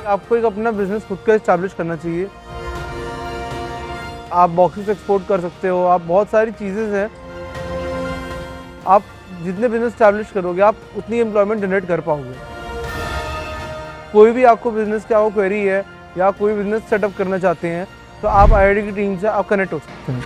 आपको एक अपना बिजनेस खुद का एस्टैब्लिश करना चाहिए। आप बॉक्सेस एक्सपोर्ट कर सकते हो, आप बहुत सारी चीज़ें हैं। आप जितने बिजनेस एस्टैब्लिश करोगे आप उतनी एम्प्लॉयमेंट जनरेट कर पाओगे। कोई भी आपको बिजनेस की आपको क्वेरी है या कोई बिजनेस सेटअप करना चाहते हैं तो आप आईआईटी की टीम से आप कनेक्ट हो सकते हैं।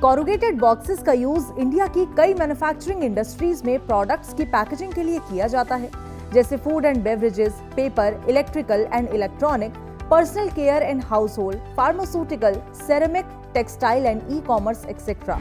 कॉरुगेटेड बॉक्सेस का यूज इंडिया की कई मैन्युफैक्चरिंग इंडस्ट्रीज में प्रोडक्ट्स की पैकेजिंग के लिए किया जाता है, जैसे food and beverages, paper, electrical and electronic, personal care and house hold, pharmaceutical, ceramic, textile and e commerce etcetera.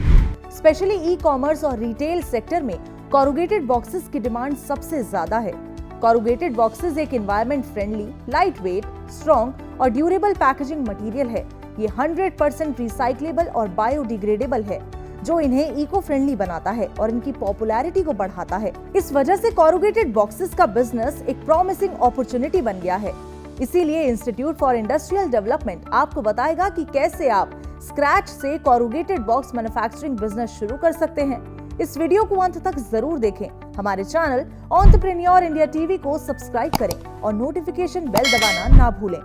Specially e commerce और रिटेल सेक्टर में कॉरुगेटेड बॉक्सेस की डिमांड सबसे ज्यादा है। कॉरुगेटेड बॉक्सेस एक environment friendly, light weight, strong और durable packaging material है। ये 100% रिसाइक्लेबल और बायोडिग्रेडेबल है, जो इन्हें इको फ्रेंडली बनाता है और इनकी पॉपुलैरिटी को बढ़ाता है। इस वजह से कॉरुगेटेड बॉक्सेस का बिजनेस एक प्रॉमिसिंग अपॉर्चुनिटी बन गया है। इसीलिए इंस्टीट्यूट फॉर इंडस्ट्रियल डेवलपमेंट आपको बताएगा कि कैसे आप स्क्रैच से कॉरुगेटेड बॉक्स मैन्युफैक्चरिंग बिजनेस शुरू कर सकते हैं। इस वीडियो को अंत तक जरूर देखें। हमारे चैनल एंटरप्रेन्योर इंडिया टीवी को सब्सक्राइब करें और नोटिफिकेशन बेल दबाना ना भूलें।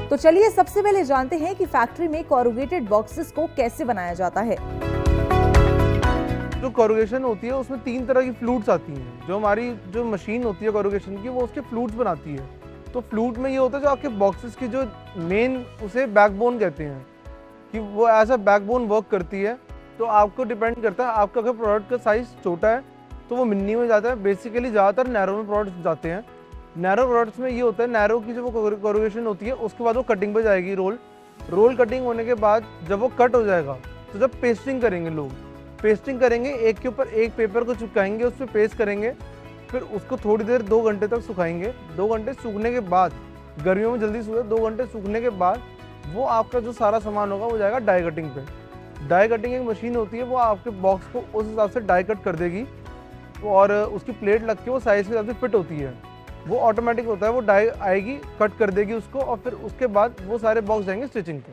तो चलिए सबसे पहले जानते हैं कि फैक्ट्री में कॉरुगेटेड बॉक्सेस को कैसे बनाया जाता है। जो कॉरुगेशन होती है उसमें 3 तरह की फ्लूट्स आती हैं। जो हमारी जो मशीन होती है कॉरुगेशन की, वो उसके फ्लूट्स बनाती है। तो फ्लूट में ये होता है जो आपके बॉक्सेस की जो मेन, उसे बैकबोन कहते हैं, कि वो ऐसा बैकबोन वर्क करती है। तो आपको डिपेंड करता है, आपका अगर प्रोडक्ट का साइज छोटा है तो वो मिनी में जाता है। बेसिकली ज़्यादातर नैरो में प्रोडक्ट्स जाते हैं। नैरो प्रोडक्ट्स में ये होता है, नैरो की जो वो कॉरुगेशन होती है उसके बाद वो कटिंग पे जाएगी, रोल कटिंग होने के बाद जब वो कट हो जाएगा तो जब पेस्टिंग करेंगे, लोग पेस्टिंग करेंगे, एक के ऊपर एक पेपर को चिपकाएंगे, उस पर पेस्ट करेंगे, फिर उसको थोड़ी देर 2 घंटे तक सुखाएंगे। 2 घंटे सूखने के बाद, गर्मियों में जल्दी सूखे, 2 घंटे सूखने के बाद वो आपका जो सारा सामान होगा वो जाएगा डाई कटिंग पे। डाई कटिंग एक मशीन होती है, वो आपके बॉक्स को उस हिसाब से डाई कट कर देगी और उसकी प्लेट लग के वो साइज़ के हिसाब से फिट होती है। वो ऑटोमेटिक होता है, वो डाई आएगी, कट कर देगी उसको और फिर उसके बाद वो सारे बॉक्स जाएंगे स्टिचिंग पे।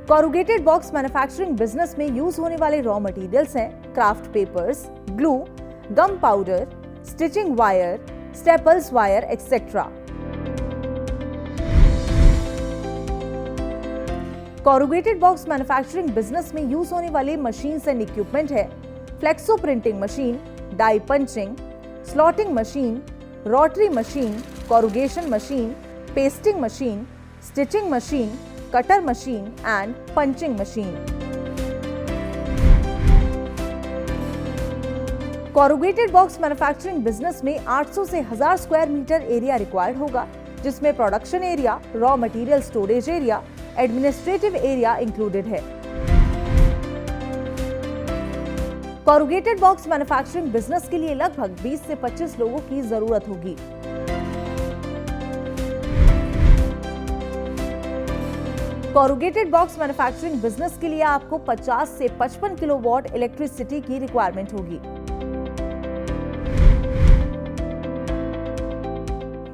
कॉरुगेटेड बॉक्स मैन्युफैक्चरिंग बिजनेस में यूज होने वाले रॉ मटेरियल्स हैं kraft papers, glue, gum powder, stitching wire, staples wire etcetera. Corrugated box manufacturing business में यूज होने वाले मशीन्स एंड इक्विपमेंट है flexo printing machine, die punching, slotting machine, rotary machine, corrugation machine, pasting machine, stitching machine, cutter machine and punching machine. Corrugated box manufacturing business में 800 से 1000 square metre area required होगा, जिसमें production area, raw material storage area, administrative area included है। Corrugated box manufacturing business के लिए लगभग 20 से 25 लोगों की जरूरत होगी। कॉरुगेटेड बॉक्स मैन्युफैक्चरिंग बिजनेस के लिए आपको 50 से 55 किलोवाट इलेक्ट्रिसिटी की रिक्वायरमेंट होगी।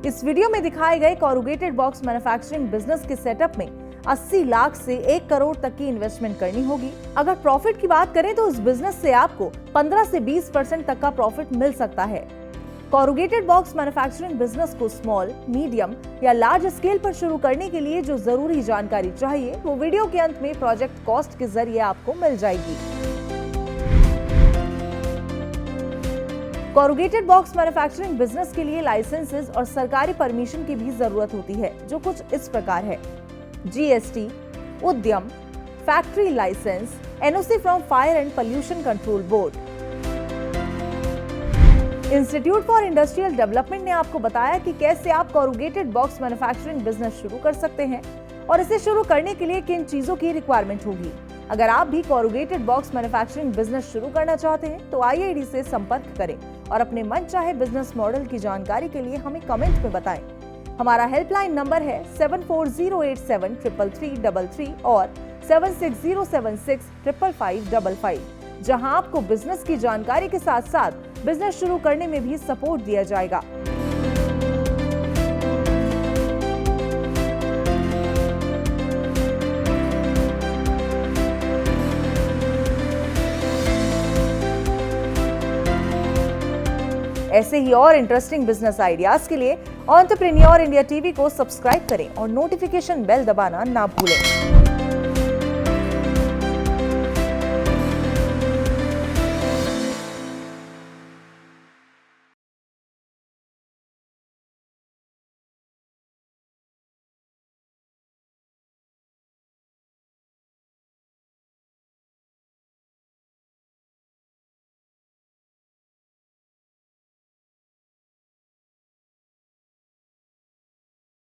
इस वीडियो में दिखाए गए कॉरुगेटेड बॉक्स मैन्युफैक्चरिंग बिजनेस के सेटअप में 80 लाख से 1 करोड़ तक की इन्वेस्टमेंट करनी होगी। अगर प्रॉफिट की बात करें तो इस बिजनेस से आपको 15 से 20% तक का प्रॉफिट मिल सकता है। कॉरुगेटेड बॉक्स मैन्युफैक्चरिंग बिजनेस को स्मॉल, मीडियम या लार्ज स्केल पर शुरू करने के लिए जो जरूरी जानकारी चाहिए वो वीडियो के अंत में प्रोजेक्ट कॉस्ट के जरिए आपको मिल जाएगी। कॉरुगेटेड बॉक्स मैन्युफैक्चरिंग बिजनेस के लिए लाइसेंसेस और सरकारी परमिशन की भी जरूरत होती है, जो कुछ इस प्रकार है: GST, उद्यम, factory licence, NOC from fire and pollution control board. Institute for industrial development ने आपको बताया कि कैसे आप कॉरुगेटेड बॉक्स मैन्युफैक्चरिंग बिजनेस शुरू कर सकते हैं और इसे शुरू करने के लिए किन चीजों की रिक्वायरमेंट होगी। अगर आप भी कॉरुगेटेड बॉक्स मैन्युफैक्चरिंग बिजनेस शुरू करना चाहते हैं तो IID से संपर्क करें और अपने मनचाहे बिजनेस मॉडल की जानकारी के लिए हमें कमेंट में बताएं। हमारा हेल्पलाइन नंबर है 7408733333 और 7607655555, जहां आपको बिजनेस की जानकारी के साथ साथ बिजनेस शुरू करने में भी सपोर्ट दिया जाएगा। ऐसे ही और इंटरेस्टिंग बिजनेस आइडियाज के लिए एंटरप्रेन्योर इंडिया टीवी को सब्सक्राइब करें और नोटिफिकेशन बेल दबाना ना भूलें।